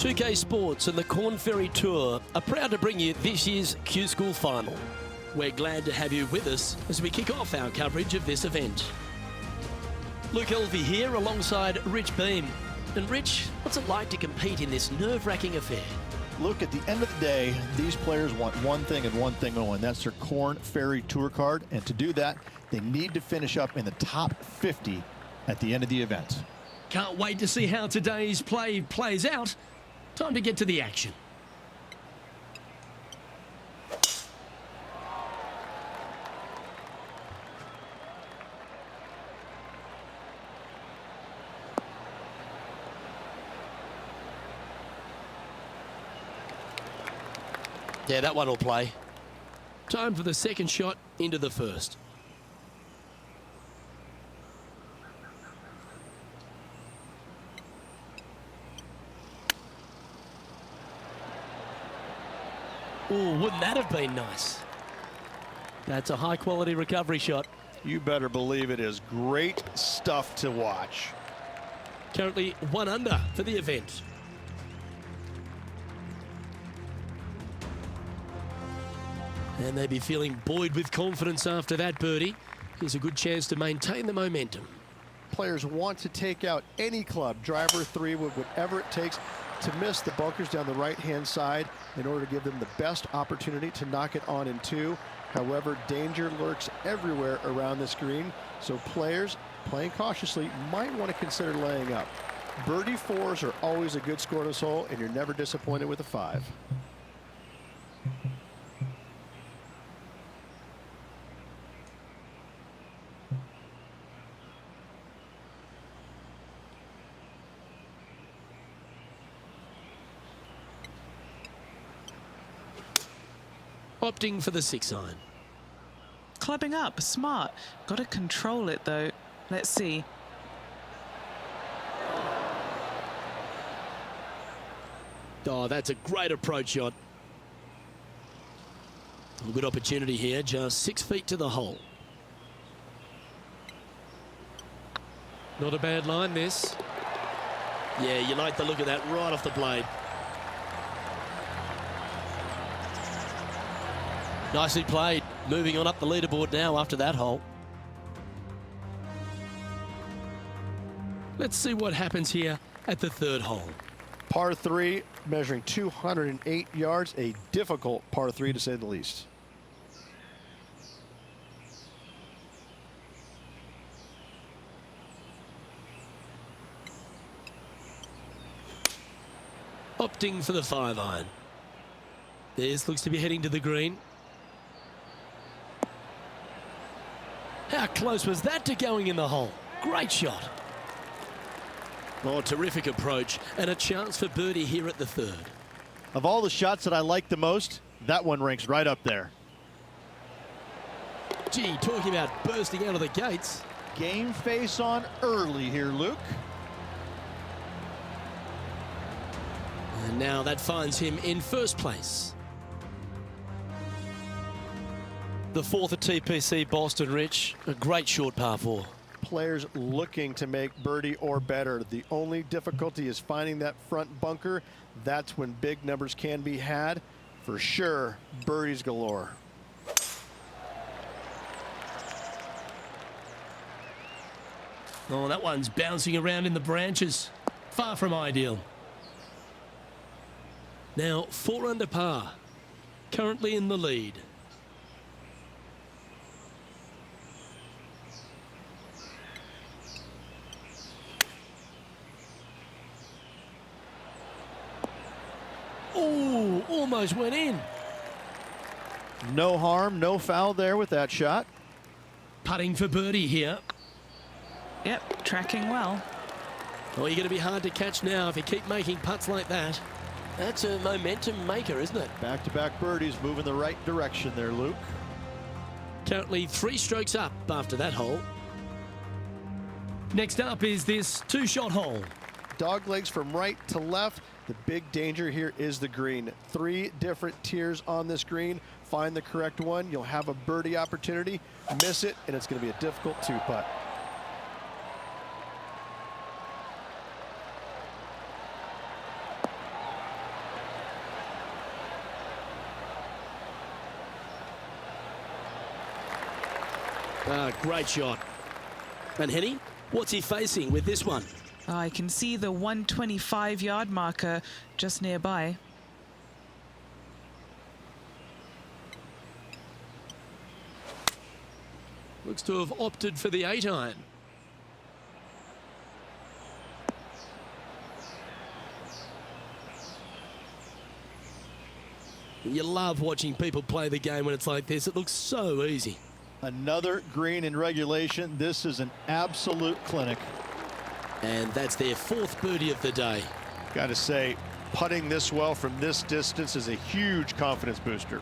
2K Sports and the Corn Ferry Tour are proud to bring you this year's Q School Final. We're glad to have you with us as we kick off our coverage of this event. Luke Elvey here alongside Rich Beam. And Rich, what's it like to compete in this nerve-wracking affair? Look, at the end of the day, these players want one thing and one thing only, and that's their Corn Ferry Tour card. And to do that, they need to finish up in the top 50 at the end of the event. Can't wait to see how today's play plays out. Time to get to the action. Yeah, that one will play. Time for the second shot into the first. Oh, wouldn't that have been nice? That's a high-quality recovery shot. You better believe it is great stuff to watch. Currently 1 under for the event. And they'd be feeling buoyed with confidence after that birdie. Here's a good chance to maintain the momentum. Players want to take out any club, driver, 3 wood, whatever it takes to miss the bunkers down the right-hand side in order to give them the best opportunity to knock it on in 2. However, danger lurks everywhere around this green, so players playing cautiously might want to consider laying up. Birdie 4s are always a good score to this hole, and you're never disappointed with a 5. Opting for the 6-iron. Clubbing up, smart. Got to control it though. Let's see. Oh, that's a great approach shot. A good opportunity here, just 6 feet to the hole. Not a bad line, this. Yeah, you like the look of that right off the blade. Nicely played. Moving on up the leaderboard now after that hole. Let's see what happens here at the 3rd hole. Par 3, measuring 208 yards, a difficult par 3 to say the least. Opting for the 5-iron. This looks to be heading to the green. How close was that to going in the hole? Great shot. Oh, terrific approach and a chance for birdie here at the 3rd. Of all the shots that I like the most, that one ranks right up there. Gee, talking about bursting out of the gates. Game face on early here, Luke. And now that finds him in 1st place. The 4th at TPC Boston, Rich. A great short par 4. Players looking to make birdie or better. The only difficulty is finding that front bunker. That's when big numbers can be had. For sure, birdies galore. Oh, that one's bouncing around in the branches. Far from ideal. Now 4 under par. Currently in the lead. Oh, almost went in. No harm, no foul there with that shot. Putting for birdie here. Yep, tracking well. Oh, you're going to be hard to catch now if you keep making putts like that. That's a momentum maker, isn't it? Back-to-back birdies, moving the right direction there, Luke. Currently 3 strokes up after that hole. Next up is this 2-shot hole. Dog legs from right to left. The big danger here is the green. 3 different tiers on this green. Find the correct one. You'll have a birdie opportunity. Miss it, and it's going to be a difficult 2-putt. Great shot. And Henny, what's he facing with this one? I can see the 125-yard marker just nearby. Looks to have opted for the 8-iron. You love watching people play the game when it's like this. It looks so easy. Another green in regulation. This is an absolute clinic. And that's their 4th birdie of the day. Got to say, putting this well from this distance is a huge confidence booster.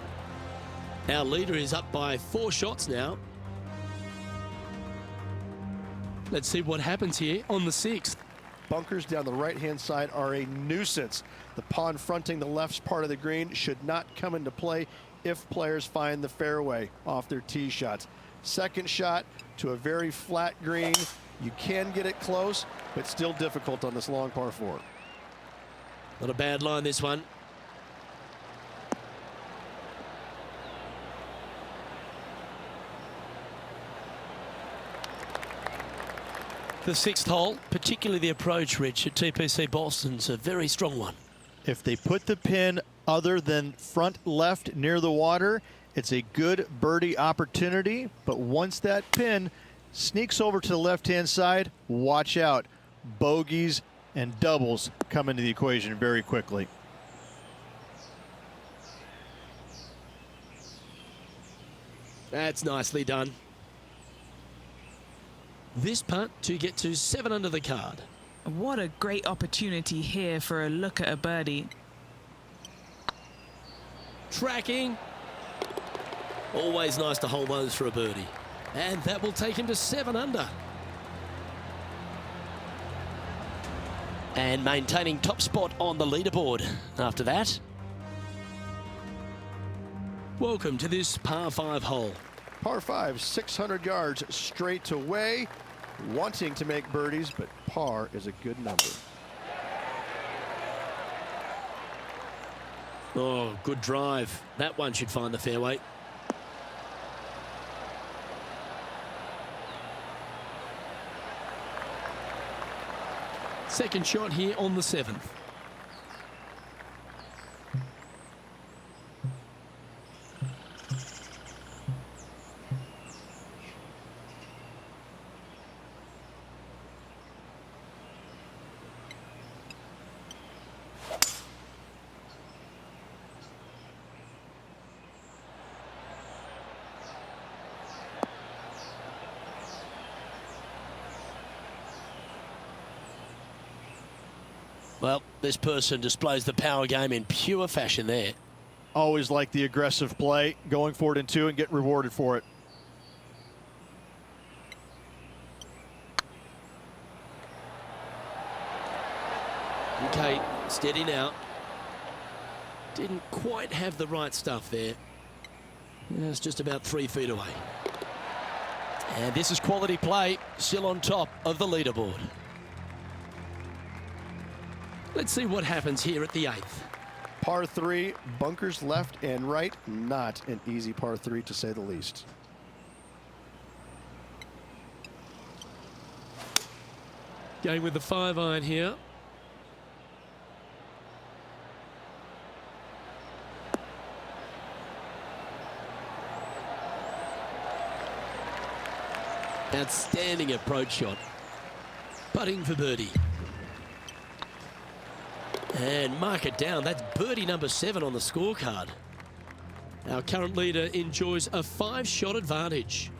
Our leader is up by 4 shots now. Let's see what happens here on the 6th. Bunkers down the right-hand side are a nuisance. The pond fronting the left part of the green should not come into play if players find the fairway off their tee shots. Second shot to a very flat green. You can get it close, but still difficult on this long par 4. Not a bad line, this one. The 6th hole, particularly the approach, Rich, at TPC Boston's a very strong one. If they put the pin other than front left near the water, it's a good birdie opportunity. But once that pin sneaks over to the left-hand side, watch out. Bogeys and doubles come into the equation very quickly. That's nicely done. This putt to get to 7 under the card. What a great opportunity here for a look at a birdie. Tracking. Always nice to hold those for a birdie. And that will take him to 7 under. And maintaining top spot on the leaderboard after that. Welcome to this par 5 hole. Par 5, 600 yards straight away. Wanting to make birdies, but par is a good number. Oh, good drive. That one should find the fairway. Second shot here on the 7th. Well, this person displays the power game in pure fashion there. Always like the aggressive play, going for it in 2 and get rewarded for it. Okay, steady now. Didn't quite have the right stuff there. It's just about 3 feet away. And this is quality play, still on top of the leaderboard. Let's see what happens here at the 8th. Par 3, bunkers left and right. Not an easy par 3 to say the least. Going with the 5-iron here. Outstanding approach shot. Putting for birdie. And mark it down. That's birdie number 7 on the scorecard. Our current leader enjoys a 5-shot advantage.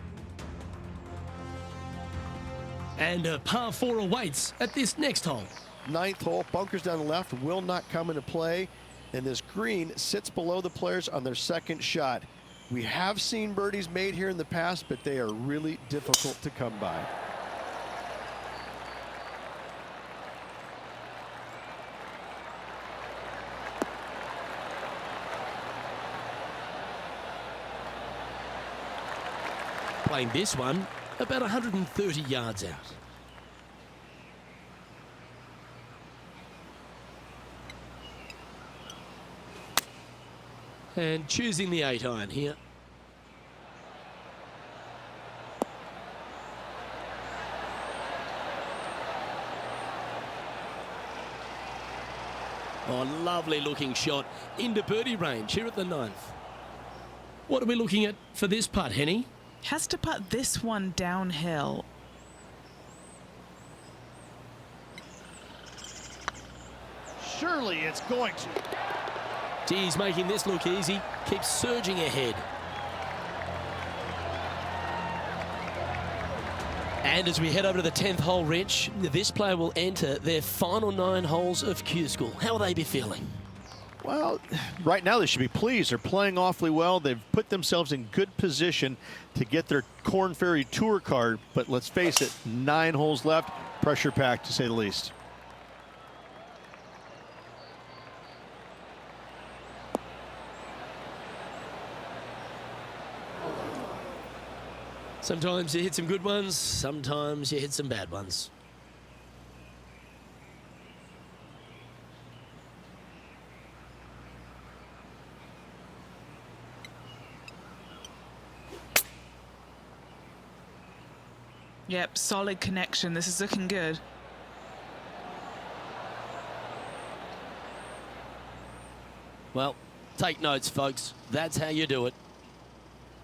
And a par 4 awaits at this next hole. 9th hole, bunkers down the left will not come into play. And this green sits below the players on their second shot. We have seen birdies made here in the past, but they are really difficult to come by. Playing this one about 130 yards out. And choosing the 8-iron here. Oh, lovely looking shot into birdie range here at the 9th. What are we looking at for this putt, Henny? Has to putt this one downhill. Surely it's going to. He's making this look easy. Keeps surging ahead. And as we head over to the 10th hole, Rich, this player will enter their final 9 holes of Q School. How will they be feeling? Well, right now they should be pleased. They're playing awfully well. They've put themselves in good position to get their Korn Ferry Tour card. But let's face it, 9 holes left. Pressure packed, to say the least. Sometimes you hit some good ones, sometimes you hit some bad ones. Yep, solid connection. This is looking good. Well, take notes, folks. That's how you do it.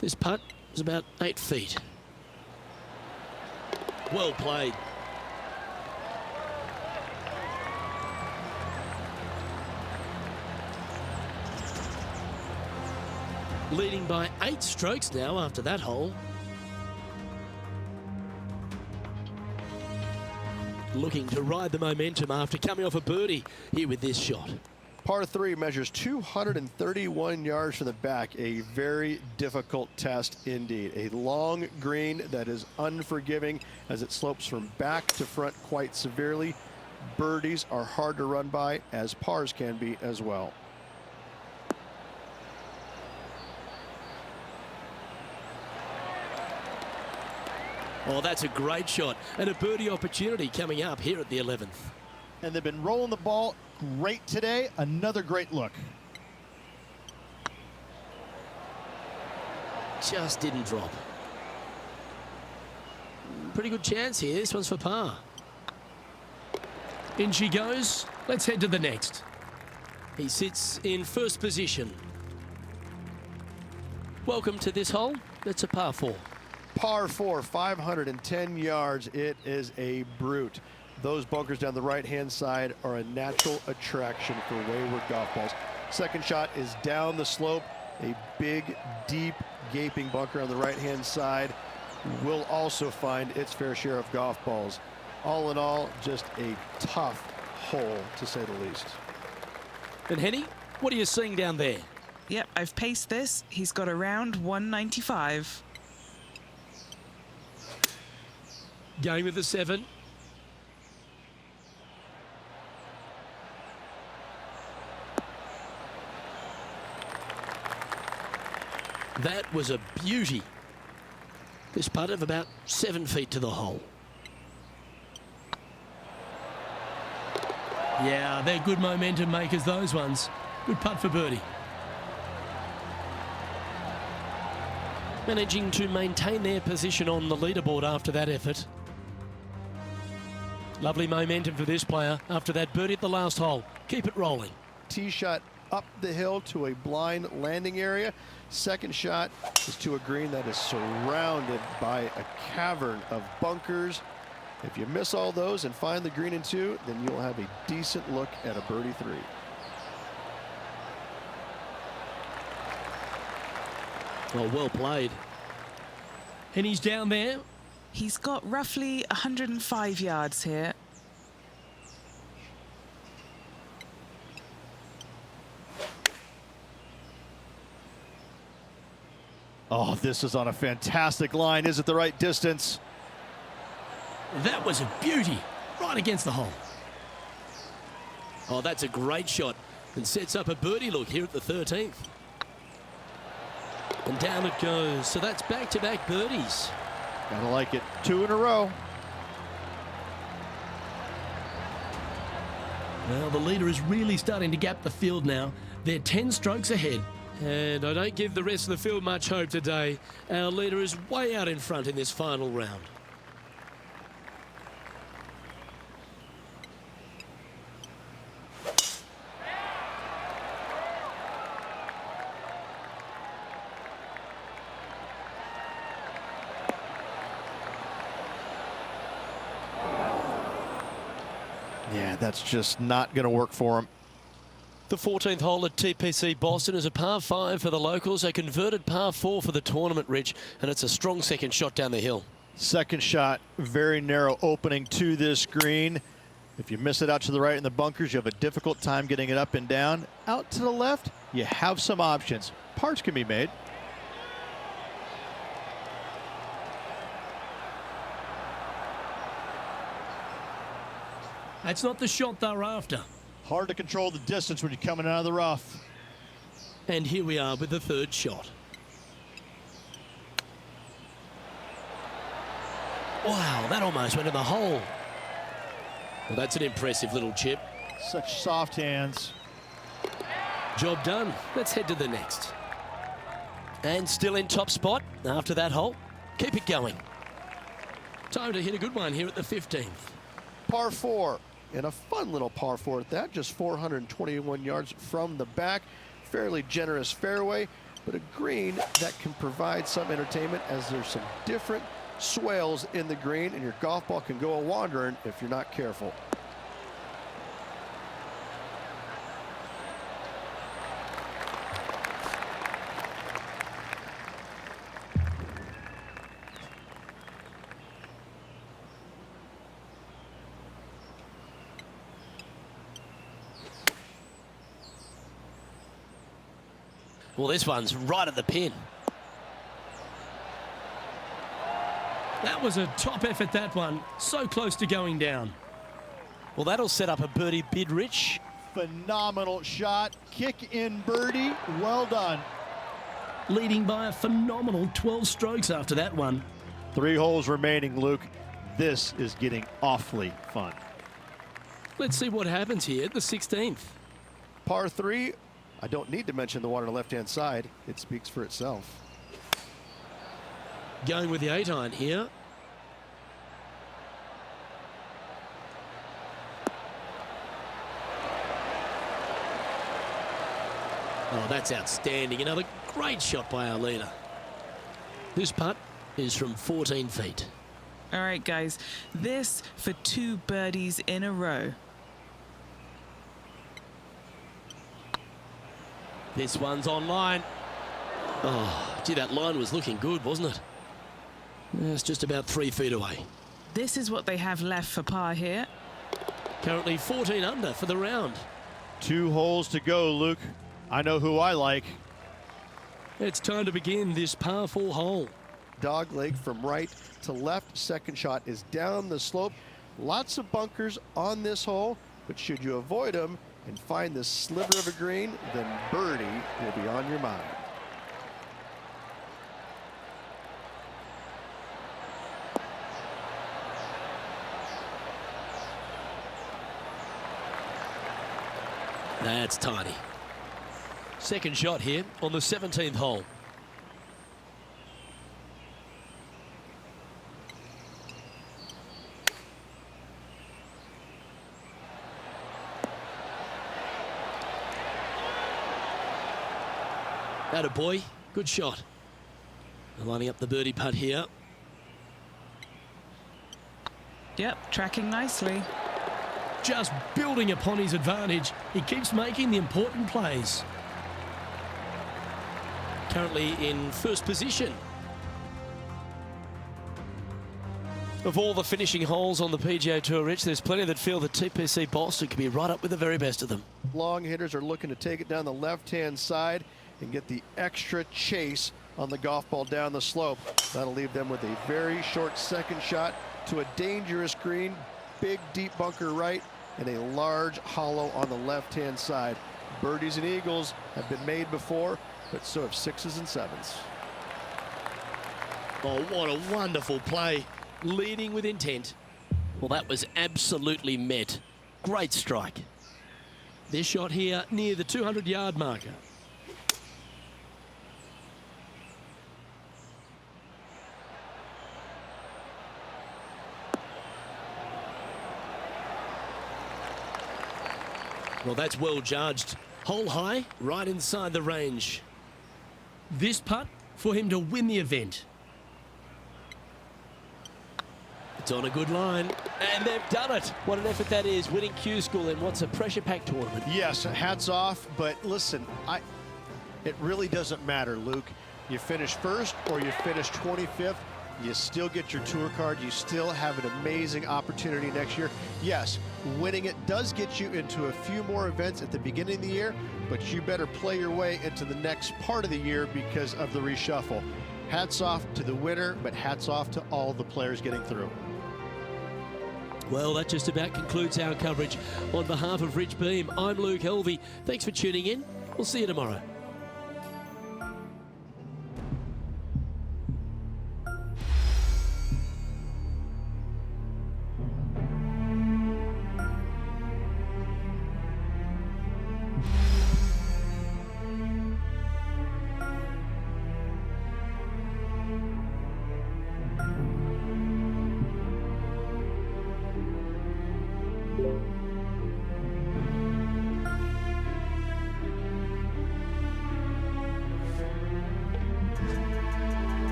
This putt is about 8 feet. Well played. Leading by 8 strokes now after that hole. Looking to ride the momentum after coming off a birdie here with this shot. Par 3 measures 231 yards from the back. A very difficult test indeed. A long green that is unforgiving as it slopes from back to front quite severely. Birdies are hard to run by, as pars can be as well. Oh, that's a great shot and a birdie opportunity coming up here at the 11th. And they've been rolling the ball great today. Another great look. Just didn't drop. Pretty good chance here. This one's for par. In she goes. Let's head to the next. He sits in first position. Welcome to this hole. It's a par 4. Par 4, 510 yards. It is a brute. Those bunkers down the right-hand side are a natural attraction for wayward golf balls. Second shot is down the slope. A big, deep, gaping bunker on the right-hand side will also find its fair share of golf balls. All in all, just a tough hole, to say the least. And Henny, what are you seeing down there? Yep, I've paced this. He's got around 195. Going with the 7. That was a beauty. This putt of about 7 feet to the hole. Yeah, they're good momentum makers, those ones. Good putt for birdie. Managing to maintain their position on the leaderboard after that effort. Lovely momentum for this player after that birdie at the last hole. Keep it rolling. Tee shot up the hill to a blind landing area. Second shot is to a green that is surrounded by a cavern of bunkers. If you miss all those and find the green in 2, then you'll have a decent look at a birdie 3. Oh, well played. And he's down there. He's got roughly 105 yards here. Oh, this is on a fantastic line. Is it the right distance? That was a beauty. Right against the hole. Oh, that's a great shot. And sets up a birdie look here at the 13th. And down it goes. So that's back-to-back birdies. Gotta like it. 2 in a row. Well, the leader is really starting to gap the field now. They're 10 strokes ahead. And I don't give the rest of the field much hope today. Our leader is way out in front in this final round. That's just not going to work for him. The 14th hole at TPC Boston is a par 5 for the locals, a converted par 4 for the tournament, Rich, and it's a strong second shot down the hill. Second shot, very narrow opening to this green. If you miss it out to the right in the bunkers, you have a difficult time getting it up and down. Out to the left, you have some options. Pars can be made. That's not the shot they're after. Hard to control the distance when you're coming out of the rough. And here we are with the third shot. Wow, that almost went in the hole. Well, that's an impressive little chip. Such soft hands. Job done. Let's head to the next. And still in top spot after that hole. Keep it going. Time to hit a good one here at the 15th. Par 4, and a fun little par 4 at that, just 421 yards from the back. Fairly generous fairway, but a green that can provide some entertainment as there's some different swales in the green, and your golf ball can go a-wandering if you're not careful. Well, this one's right at the pin. That was a top effort, that one. So close to going down. Well, that'll set up a birdie bid, Rich. Phenomenal shot. Kick in birdie. Well done. Leading by a phenomenal 12 strokes after that one. 3 holes remaining, Luke. This is getting awfully fun. Let's see what happens here at the 16th. Par 3, I don't need to mention the one on the left-hand side. It speaks for itself. Going with the 8-iron here. Oh, that's outstanding. Another great shot by our leader. This putt is from 14 feet. All right, guys, this for 2 birdies in a row. This one's on line. Oh, gee, that line was looking good, wasn't it? It's just about 3 feet away. This is what they have left for par here. Currently 14 under for the round. 2 holes to go, Luke. I know who I like. It's time to begin this par 4 hole. Dog leg from right to left. Second shot is down the slope. Lots of bunkers on this hole, but should you avoid them and find this sliver of a green, then birdie will be on your mind. That's tiny. Second shot here on the 17th hole. Atta boy, good shot. Lining up the birdie putt here. Yep, tracking nicely. Just building upon his advantage. He keeps making the important plays. Currently in first position. Of all the finishing holes on the PGA Tour, Rich, there's plenty that feel that TPC Boston could be right up with the very best of them. Long hitters are looking to take it down the left-hand side and get the extra chase on the golf ball down the slope. That'll leave them with a very short second shot to a dangerous green, big deep bunker right, and a large hollow on the left-hand side. Birdies and eagles have been made before, but so have 6s and 7s. Oh, what a wonderful play. Leading with intent. Well, that was absolutely met. Great strike. This shot here near the 200-yard marker. Well, that's well judged. Hole high, right inside the range. This putt for him to win the event. It's on a good line, and they've done it. What an effort that is, winning Q School in what's a pressure-packed tournament. Yes, hats off, but listen, it really doesn't matter, Luke. You finish first or you finish 25th, you still get your tour card. You still have an amazing opportunity next year. Yes, winning it does get you into a few more events at the beginning of the year, but you better play your way into the next part of the year because of the reshuffle. Hats off to the winner, but hats off to all the players getting through. Well, that just about concludes our coverage. On behalf of Rich Beam, I'm Luke Helvey. Thanks for tuning in. We'll see you tomorrow.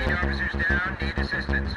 Officers down, need assistance.